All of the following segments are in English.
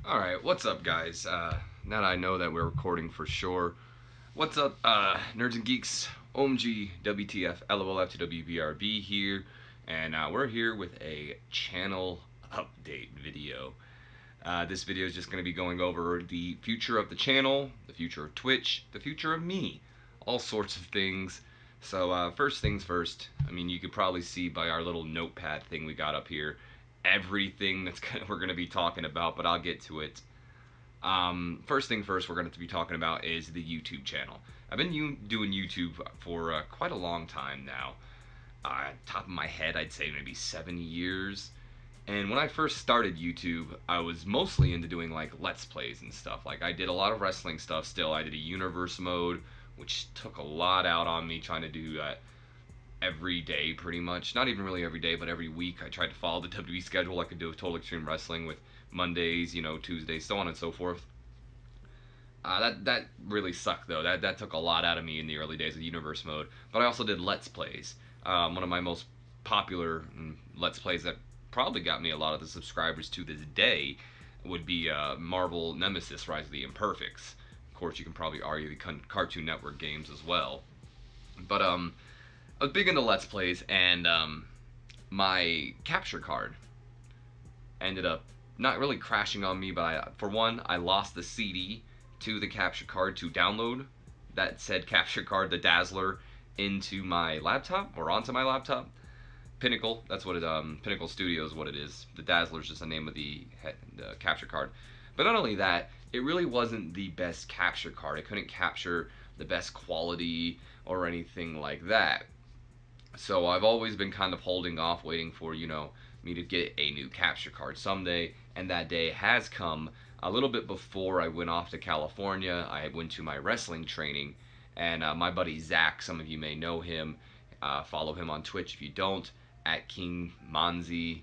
Alright, what's up, guys? Now that I know that we're recording for sure, what's up, nerds and geeks? OMG, WTF, LOLF2WBRB here, and we're here with a channel update video. This video is just going to be going over the future of the channel, the future of Twitch, the future of me, all sorts of things. So, first things first, I mean, you could probably see by our little notepad thing we got up here, everything we're going to be talking about, but I'll get to it. First thing first we're going to be talking about is the YouTube channel. I've been doing YouTube for quite a long time now. Top of my head, I'd say maybe 7 years. And when I first started YouTube, I was mostly into doing like Let's Plays and stuff. Like I did a lot of wrestling stuff still. I did a universe mode, which took a lot out on me trying to do that every day pretty much. Not even really every day, but every week I tried to follow the WWE schedule like I could do with Total Extreme Wrestling with Mondays, Tuesdays, so on and so forth. That really sucked though. That took a lot out of me in the early days of Universe mode. But I also did Let's Plays. One of my most popular Let's Plays that probably got me a lot of the subscribers to this day would be Marvel Nemesis: Rise of the Imperfects. Of course, you can probably argue the Cartoon Network games as well. But I was big into Let's Plays, and my capture card ended up not really crashing on me, but for one, I lost the CD to the capture card to download that said capture card, the Dazzler, into my laptop, or onto my laptop. Pinnacle, that's what it, Pinnacle Studio is what it is. The Dazzler is just the name of the capture card. But not only that, it really wasn't the best capture card. It couldn't capture the best quality or anything like that. So I've always been kind of holding off, waiting for, me to get a new capture card someday, and that day has come a little bit before I went off to California. I went to my wrestling training, and my buddy Zach, some of you may know him, follow him on Twitch if you don't, at ZachManziNVO.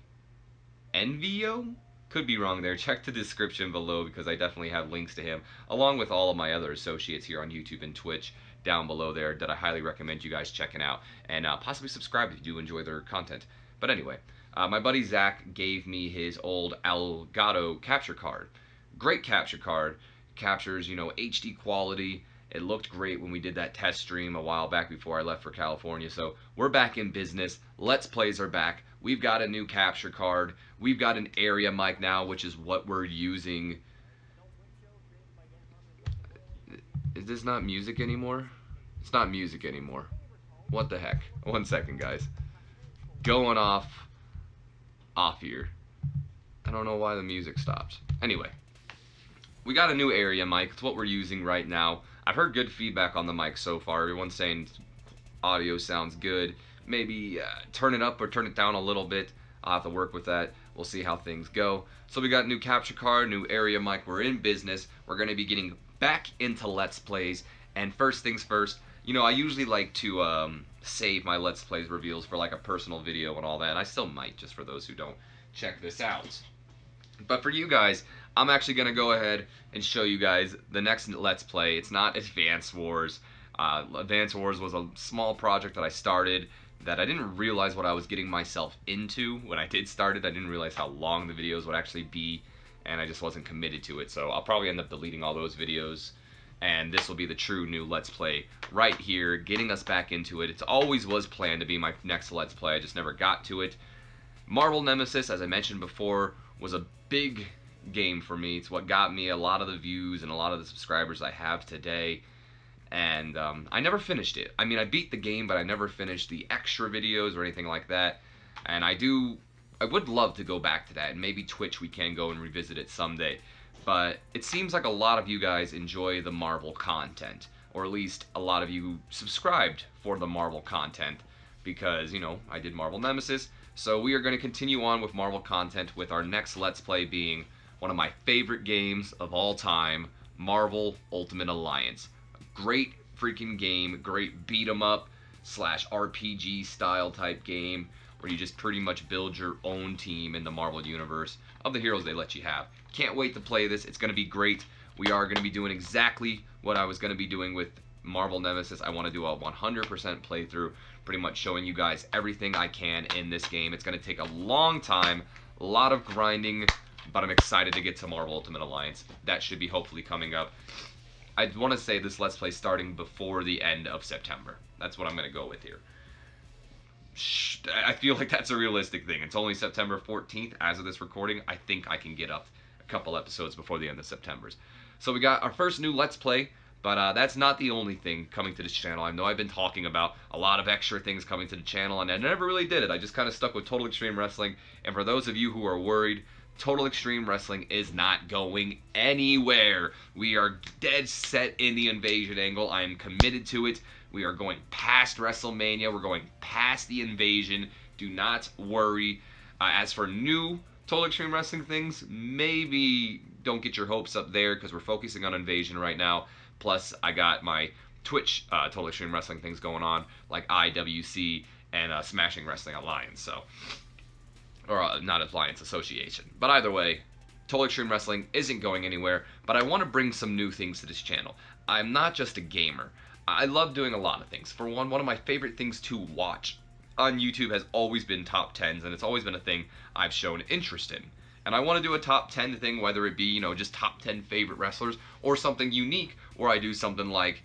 Could be wrong there. Check the description below because I definitely have links to him, along with all of my other associates here on YouTube and Twitch down below there that I highly recommend you guys checking out, and possibly subscribe if you do enjoy their content. But anyway, my buddy Zach gave me his old Elgato capture card. Great capture card. Captures, HD quality. It looked great when we did that test stream a while back before I left for California. So we're back in business. Let's Plays are back. We've got a new capture card. We've got an area mic now, which is what we're using. Is this not music anymore? It's not music anymore. What the heck? 1 second, guys. Going off here. I don't know why the music stopped. Anyway, we got a new area mic. It's what we're using right now. I've heard good feedback on the mic so far. Everyone's saying audio sounds good. Maybe turn it up or turn it down a little bit. I'll have to work with that. We'll see how things go. So we got new capture card, new area mic. We're in business. We're going to be getting back into Let's Plays. And first things first, I usually like to save my Let's Plays reveals for like a personal video and all that. And I still might, just for those who don't check this out. But for you guys, I'm actually going to go ahead and show you guys the next Let's Play. It's not Advance Wars. Advance Wars was a small project that I started that I didn't realize what I was getting myself into. When I did start it, I didn't realize how long the videos would actually be, and I just wasn't committed to it. So I'll probably end up deleting all those videos, and this will be the true new Let's Play right here, getting us back into it. It always was planned to be my next Let's Play. I just never got to it. Marvel Nemesis, as I mentioned before, was a big game for me. It's what got me a lot of the views and a lot of the subscribers I have today. And I never finished it. I mean, I beat the game, but I never finished the extra videos or anything like that. And I would love to go back to that. And maybe Twitch, we can go and revisit it someday. But it seems like a lot of you guys enjoy the Marvel content. Or at least a lot of you subscribed for the Marvel content. Because, I did Marvel Nemesis. So we are going to continue on with Marvel content with our next Let's Play being one of my favorite games of all time, Marvel Ultimate Alliance. Great freaking game, great beat 'em up / RPG style type game where you just pretty much build your own team in the Marvel universe of the heroes they let you have. Can't wait to play this. It's going to be great. We are going to be doing exactly what I was going to be doing with Marvel Nemesis. I want to do a 100% playthrough, pretty much showing you guys everything I can in this game. It's going to take a long time, a lot of grinding, but I'm excited to get to Marvel Ultimate Alliance. That should be hopefully coming up. I want to say this Let's Play starting before the end of September. That's what I'm going to go with here. I feel like that's a realistic thing. It's only September 14th as of this recording. I think I can get up a couple episodes before the end of September. So we got our first new Let's Play, but that's not the only thing coming to this channel. I know I've been talking about a lot of extra things coming to the channel, and I never really did it. I just kind of stuck with Total Extreme Wrestling, and for those of you who are worried, Total Extreme Wrestling is not going anywhere. We are dead set in the invasion angle. I am committed to it. We are going past WrestleMania. We're going past the invasion. Do not worry. As for new Total Extreme Wrestling things, maybe don't get your hopes up there because we're focusing on invasion right now. Plus, I got my Twitch Total Extreme Wrestling things going on, like IWC and Smashing Wrestling Alliance. So, or not Alliance, Association. But either way, Total Extreme Wrestling isn't going anywhere, but I want to bring some new things to this channel. I'm not just a gamer. I love doing a lot of things. For one of my favorite things to watch on YouTube has always been top 10s, and it's always been a thing I've shown interest in. And I want to do a top 10 thing, whether it be, you know, just top 10 favorite wrestlers, or something unique, where I do something like,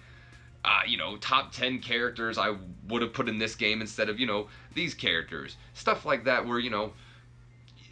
you know, top 10 characters I would have put in this game instead of, you know, these characters. Stuff like that where, you know,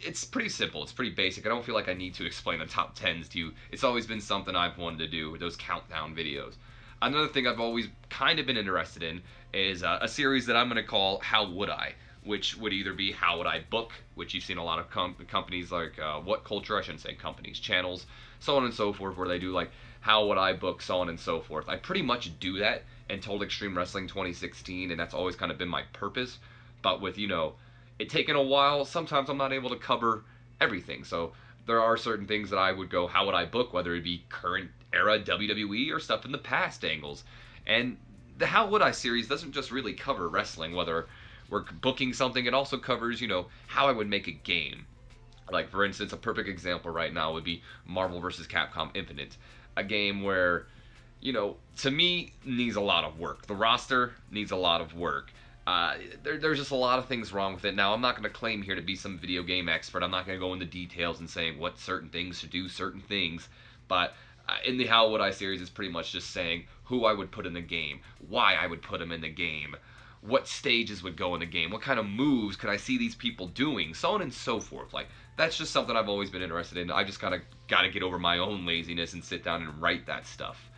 it's pretty simple, it's pretty basic. I don't feel like I need to explain the top 10s to you. It's always been something I've wanted to do with those countdown videos. Another thing I've always kind of been interested in is a series that I'm going to call How Would I? Which would either be How Would I Book, which you've seen a lot of companies like What Culture, I shouldn't say companies, channels, so on and so forth, where they do like How Would I Book, so on and so forth. I pretty much do that in Total Extreme Wrestling 2016, and that's always kind of been my purpose. But with, you know, it taking a while, sometimes I'm not able to cover everything. So there are certain things that I would go, how would I book, whether it be current era WWE or stuff in the past angles. And the How Would I series doesn't just really cover wrestling, whether we're booking something, it also covers, you know, how I would make a game. Like, for instance, a perfect example right now would be Marvel vs. Capcom Infinite. A game where, you know, to me, needs a lot of work. The roster needs a lot of work. There's just a lot of things wrong with it. Now, I'm not going to claim here to be some video game expert. I'm not going to go into details and saying what certain things should do certain things. But in the How Would I series, it's pretty much just saying who I would put in the game, why I would put them in the game, what stages would go in the game, what kind of moves could I see these people doing, so on and so forth. Like, that's just something I've always been interested in. I just kind of got to get over my own laziness and sit down and write that stuff.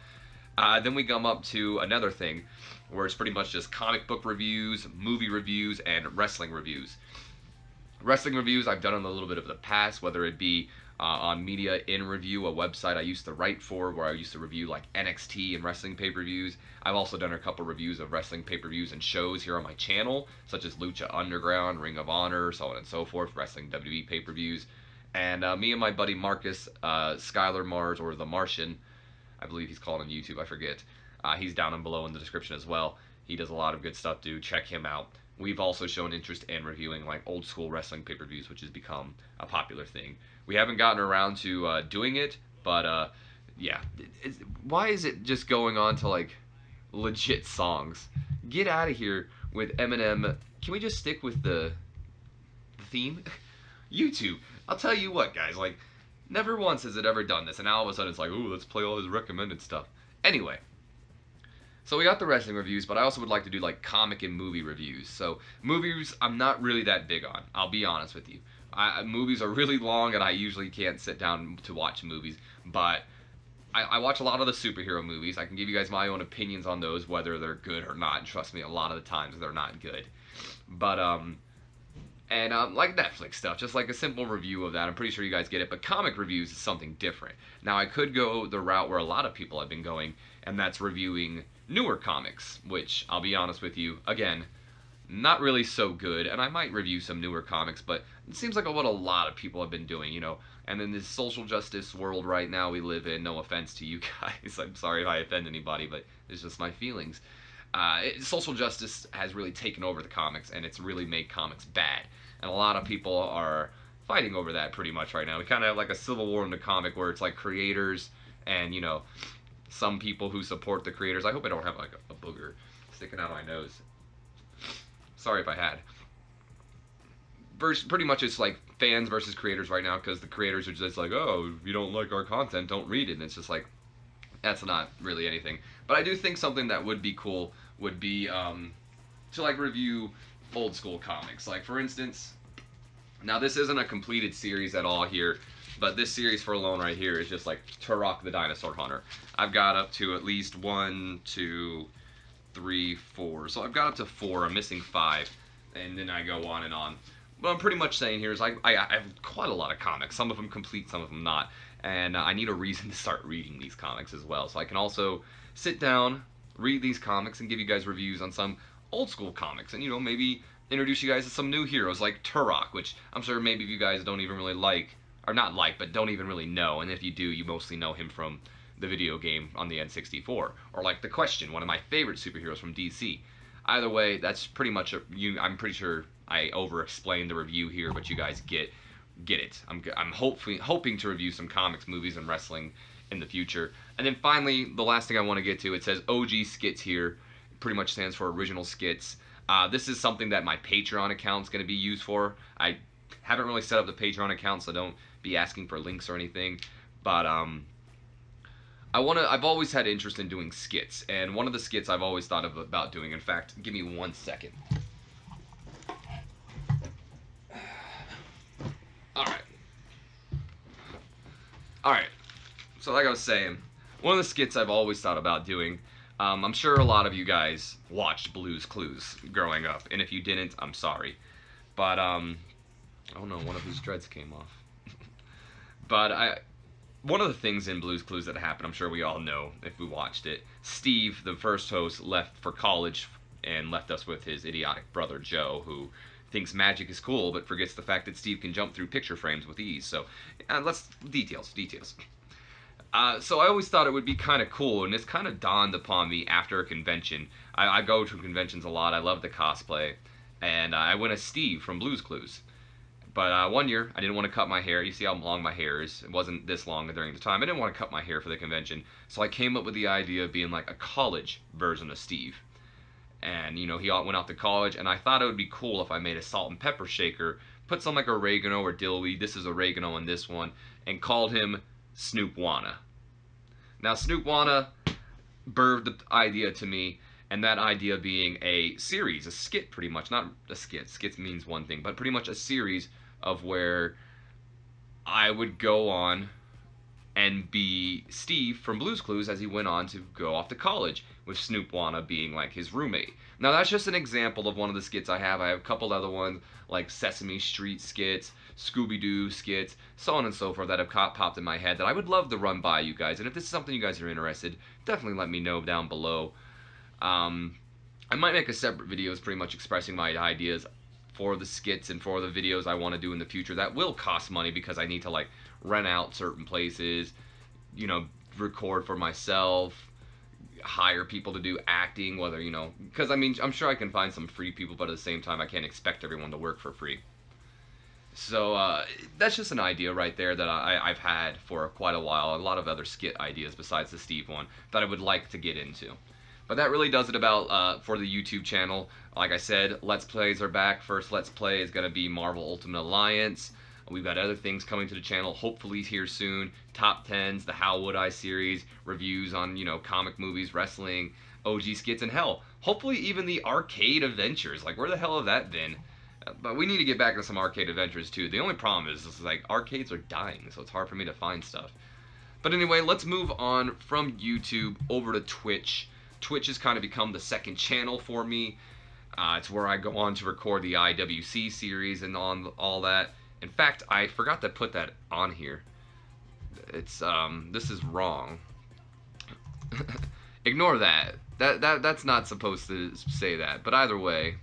Then we come up to another thing where it's pretty much just comic book reviews, movie reviews, and wrestling reviews. Wrestling reviews I've done in a little bit of the past, whether it be on Media in Review, a website I used to write for, where I used to review like NXT and wrestling pay-per-views. I've also done a couple reviews of wrestling pay-per-views and shows here on my channel, such as Lucha Underground, Ring of Honor, so on and so forth, wrestling WWE pay-per-views. And me and my buddy Marcus, Skylar Mars, or The Martian, I believe he's called on YouTube, I forget. He's down and below in the description as well. He does a lot of good stuff, dude. Check him out. We've also shown interest in reviewing like old school wrestling pay-per-views, which has become a popular thing. We haven't gotten around to doing it, but yeah. Why is it just going on to like legit songs? Get out of here with Eminem. Can we just stick with the theme? YouTube. I'll tell you what, guys. Like, never once has it ever done this, and now all of a sudden it's like, ooh, let's play all this recommended stuff. Anyway. So we got the wrestling reviews, but I also would like to do like comic and movie reviews. So movies, I'm not really that big on. I'll be honest with you. Movies are really long, and I usually can't sit down to watch movies. But I watch a lot of the superhero movies. I can give you guys my own opinions on those, whether they're good or not. And trust me, a lot of the times they're not good. But like Netflix stuff, just like a simple review of that. I'm pretty sure you guys get it. But comic reviews is something different. Now I could go the route where a lot of people have been going, and that's reviewing newer comics, which I'll be honest with you, again, not really so good, and I might review some newer comics, but it seems like what a lot of people have been doing, you know, and in this social justice world right now we live in, no offense to you guys, I'm sorry if I offend anybody, but it's just my feelings. Social justice has really taken over the comics, and it's really made comics bad, and a lot of people are fighting over that pretty much right now. We kind of have like a civil war in the comic where it's like creators and, you know, some people who support the creators. I hope I don't have like a booger sticking out of my nose. Sorry if I had. Pretty much it's like fans versus creators right now, because the creators are just like, oh, if you don't like our content, don't read it. And it's just like, that's not really anything. But I do think something that would be cool would be to like review old school comics. Like for instance, now this isn't a completed series at all here, but this series for alone right here is just like Turok the Dinosaur Hunter. I've got up to at least 1, 2, 3, 4. So I've got up to 4. I'm missing 5, and then I go on and on. What I'm pretty much saying here is I have quite a lot of comics. Some of them complete, some of them not. And I need a reason to start reading these comics as well. So I can also sit down, read these comics, and give you guys reviews on some old school comics. And, you know, maybe introduce you guys to some new heroes like Turok, which I'm sure maybe you guys don't even really like, or not like, but don't even really know. And if you do, you mostly know him from the video game on the N64. Or like The Question, one of my favorite superheroes from DC. Either way, that's pretty much I'm pretty sure I over-explained the review here, but you guys get it. I'm hoping to review some comics, movies, and wrestling in the future. And then finally, the last thing I want to get to, it says OG Skits here. It pretty much stands for Original Skits. This is something that my Patreon account is going to be used for. I haven't really set up the Patreon account, so don't be asking for links or anything. But I've always had interest in doing skits, and one of the skits I've always thought about doing. In fact, give me 1 second. Alright, so like I was saying, one of the skits I've always thought about doing, I'm sure a lot of you guys watched Blue's Clues growing up, and if you didn't, I'm sorry. But, oh no, one of his dreads came off. But one of the things in Blue's Clues that happened, I'm sure we all know if we watched it, Steve, the first host, left for college and left us with his idiotic brother Joe, who thinks magic is cool, but forgets the fact that Steve can jump through picture frames with ease. So, details. So I always thought it would be kind of cool, and it's kind of dawned upon me after a convention. I go to conventions a lot. I love the cosplay, and I went as Steve from Blue's Clues. But one year, I didn't want to cut my hair. You see how long my hair is. It wasn't this long during the time. I didn't want to cut my hair for the convention, so I came up with the idea of being like a college version of Steve. And, you know, he went off to college, and I thought it would be cool if I made a salt and pepper shaker, put some like oregano or dill. This is oregano in this one, and called him Snoop Wanna. Now, Snoop Wanna birthed the idea to me, and that idea being a series, a skit pretty much, not a skit, skits means one thing, but pretty much a series of where I would go on and be Steve from Blue's Clues as he went on to go off to college, with Snoop Wanna being like his roommate. Now that's just an example of one of the skits I have. I have a couple other ones like Sesame Street skits, Scooby-Doo skits, so on and so forth that have popped in my head that I would love to run by you guys. And if this is something you guys are interested, definitely let me know down below. I might make a separate video pretty much expressing my ideas for the skits and for the videos I want to do in the future. That will cost money because I need to like rent out certain places, you know, record for myself, hire people to do acting, whether, you know, because I mean, I'm sure I can find some free people, but at the same time I can't expect everyone to work for free. So that's just an idea right there that I've had for quite a while. A lot of other skit ideas besides the Steve one that I would like to get into. But that really does it about for the YouTube channel. Like I said, Let's Plays are back. First Let's Play is going to be Marvel Ultimate Alliance. We've got other things coming to the channel, hopefully here soon. Top 10s, the How Would I series, reviews on, you know, comic movies, wrestling, OG skits, and hell, hopefully even the arcade adventures. Like, where the hell have that been? But we need to get back to some arcade adventures too. The only problem is like, arcades are dying, so it's hard for me to find stuff. But anyway, let's move on from YouTube over to Twitch. Twitch has kind of become the second channel for me. It's where I go on to record the IWC series and on all that. In fact, I forgot to put that on here. It's this is wrong. Ignore that. That's not supposed to say that. But either way,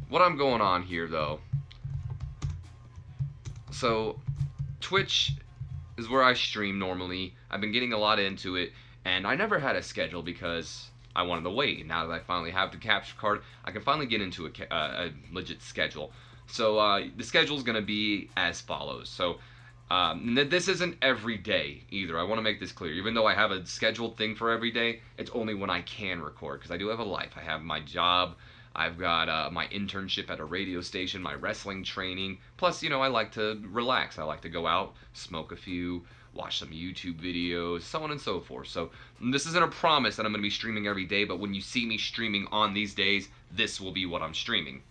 what I'm going on here though. So, Twitch is where I stream normally. I've been getting a lot into it, and I never had a schedule because I wanted to wait. Now that I finally have the capture card, I can finally get into a legit schedule. So the schedule is going to be as follows. So this isn't every day either. I want to make this clear. Even though I have a scheduled thing for every day, it's only when I can record, because I do have a life. I have my job. I've got my internship at a radio station, my wrestling training. Plus, I like to relax. I like to go out, smoke a few, watch some YouTube videos, so on and so forth. So this isn't a promise that I'm going to be streaming every day, but when you see me streaming on these days, this will be what I'm streaming.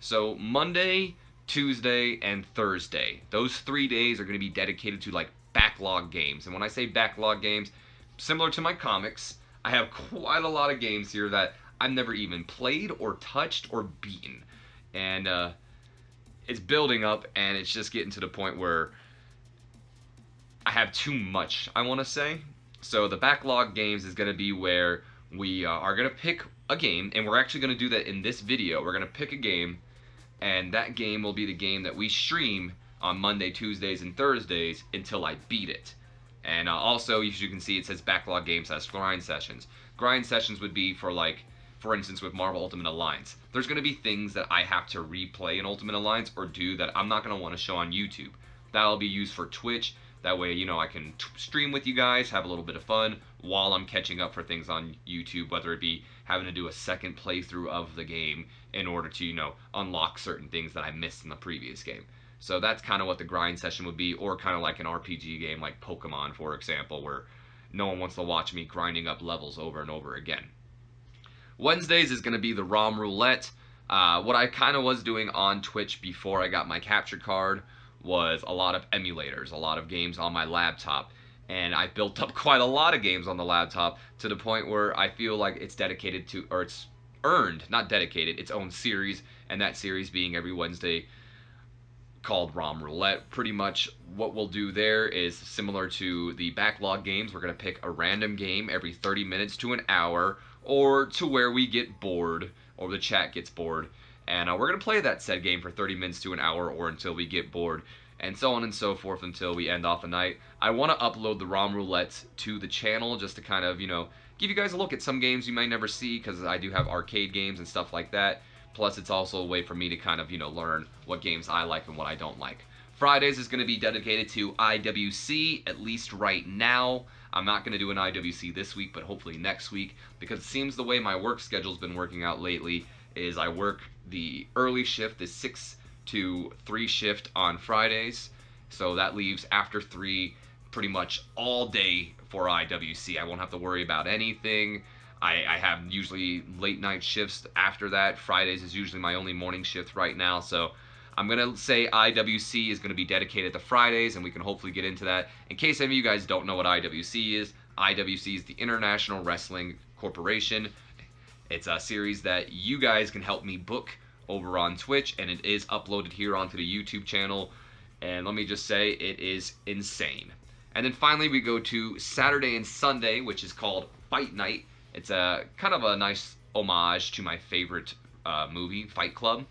So Monday, Tuesday, and Thursday, those 3 days are going to be dedicated to like backlog games. And when I say backlog games, similar to my comics, I have quite a lot of games here that I've never even played or touched or beaten. And it's building up, and it's just getting to the point where I have too much, I want to say. So the backlog games is going to be where we are going to pick a game, and we're actually going to do that in this video. We're going to pick a game, and that game will be the game that we stream on Monday, Tuesdays, and Thursdays until I beat it. And also, as you can see, it says backlog games as grind sessions. Grind sessions would be for, like, for instance, with Marvel Ultimate Alliance. There's going to be things that I have to replay in Ultimate Alliance or do that I'm not going to want to show on YouTube. That'll be used for Twitch. That way, I can stream with you guys, have a little bit of fun while I'm catching up for things on YouTube, whether it be having to do a second playthrough of the game in order to, unlock certain things that I missed in the previous game. So that's kind of what the grind session would be, or kind of like an RPG game like Pokemon, for example, where no one wants to watch me grinding up levels over and over again. Wednesdays is going to be the ROM Roulette. What I kind of was doing on Twitch before I got my capture card was a lot of emulators, a lot of games on my laptop. And I built up quite a lot of games on the laptop to the point where I feel like it's dedicated to, or it's earned, not dedicated, its own series, and that series being every Wednesday called ROM Roulette. Pretty much what we'll do there is similar to the backlog games. We're going to pick a random game every 30 minutes to an hour, or to where we get bored, or the chat gets bored. And we're going to play that said game for 30 minutes to an hour, or until we get bored, and so on and so forth until we end off the night. I want to upload the ROM Roulette to the channel just to kind of, give you guys a look at some games you might never see, because I do have arcade games and stuff like that. Plus, it's also a way for me to kind of, learn what games I like and what I don't like. Fridays is going to be dedicated to IWC, at least right now. I'm not going to do an IWC this week, but hopefully next week, because it seems the way my work schedule's been working out lately is I work the early shift, the 6 to 3 shift on Fridays, so that leaves after 3 pretty much all day for IWC. I won't have to worry about anything. I have usually late night shifts after that. Fridays is usually my only morning shift right now, so I'm going to say IWC is going to be dedicated to Fridays, and we can hopefully get into that. In case any of you guys don't know what IWC is the International Wrestling Corporation. It's a series that you guys can help me book over on Twitch, and it is uploaded here onto the YouTube channel. And let me just say, it is insane. And then finally, we go to Saturday and Sunday, which is called Fight Night. It's a kind of a nice homage to my favorite movie, Fight Club.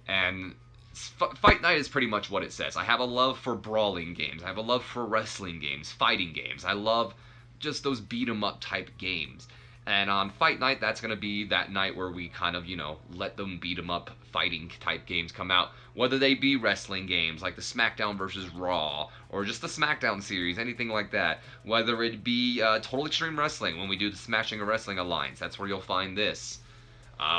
And Fight Night is pretty much what it says. I have a love for brawling games. I have a love for wrestling games, fighting games. I love just those beat-em-up type games. And on Fight Night, that's going to be that night where we kind of, let them beat-em-up fighting type games come out. Whether they be wrestling games like the SmackDown vs. Raw, or just the SmackDown series, anything like that. Whether it be Total Extreme Wrestling, when we do the Smashing a Wrestling Alliance, that's where you'll find this.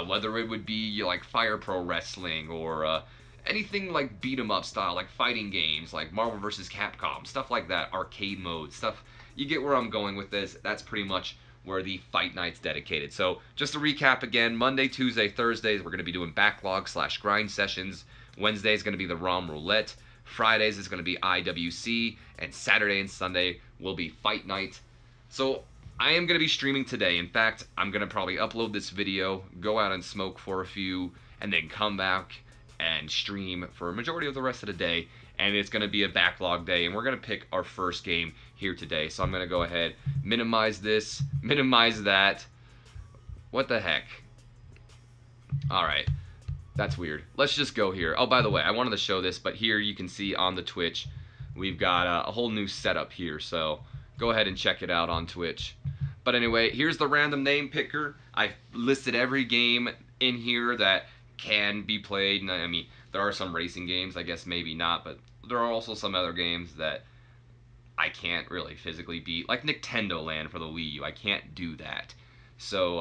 Whether it would be like Fire Pro Wrestling, or anything like beat-em-up style, like fighting games, like Marvel vs. Capcom, stuff like that, arcade mode, stuff. You get where I'm going with this. That's pretty much where the Fight Night's dedicated. So, just to recap again, Monday, Tuesday, Thursdays, we're going to be doing backlog/grind sessions. Wednesday is going to be the ROM Roulette. Fridays is going to be IWC. And Saturday and Sunday will be Fight Night. So, I am going to be streaming today. In fact, I'm going to probably upload this video, go out and smoke for a few, and then come back and stream for a majority of the rest of the day. And it's going to be a backlog day, and we're going to pick our first game here today. So I'm going to go ahead, minimize this, minimize that. What the heck? Alright, that's weird. Let's just go here. Oh, by the way, I wanted to show this, but here you can see on the Twitch, we've got a whole new setup here, so go ahead and check it out on Twitch. But anyway, here's the random name picker. I've listed every game in here that can be played. I mean, there are some racing games, I guess maybe not, but there are also some other games that I can't really physically beat, like Nintendo Land for the Wii U. I can't do that. So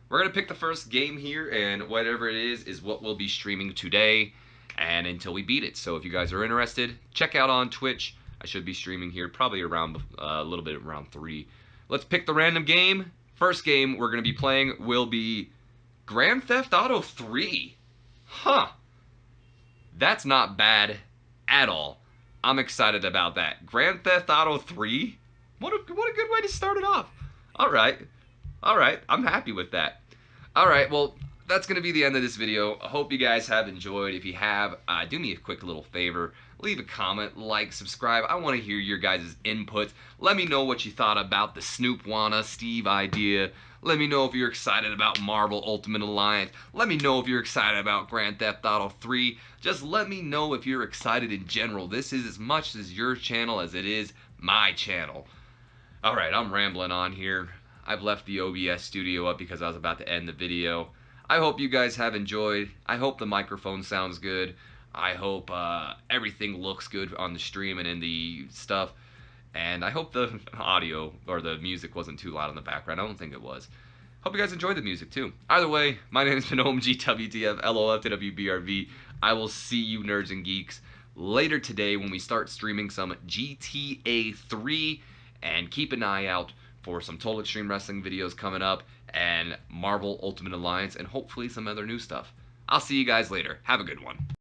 we're going to pick the first game here, and whatever it is what we'll be streaming today and until we beat it. So if you guys are interested, check out on Twitch. I should be streaming here probably around a little bit around 3. Let's pick the random game. First game we're going to be playing will be Grand Theft Auto 3. Huh. That's not bad at all. I'm excited about that. Grand Theft Auto 3? What a good way to start it off. All right. I'm happy with that. All right, well, that's going to be the end of this video. I hope you guys have enjoyed. If you have, do me a quick little favor. Leave a comment, like, subscribe. I want to hear your guys' inputs. Let me know what you thought about the Snoop Wanna Steve idea. Let me know if you're excited about Marvel Ultimate Alliance. Let me know if you're excited about Grand Theft Auto 3. Just let me know if you're excited in general. This is as much as your channel as it is my channel. Alright, I'm rambling on here. I've left the OBS studio up because I was about to end the video. I hope you guys have enjoyed. I hope the microphone sounds good. I hope everything looks good on the stream and in the stuff. And I hope the audio or the music wasn't too loud in the background. I don't think it was. Hope you guys enjoyed the music too. Either way, my name has been OMG, WTF, LOL to WBRV. I will see you nerds and geeks later today when we start streaming some GTA 3. And keep an eye out for some Total Extreme Wrestling videos coming up, and Marvel Ultimate Alliance, and hopefully some other new stuff. I'll see you guys later. Have a good one.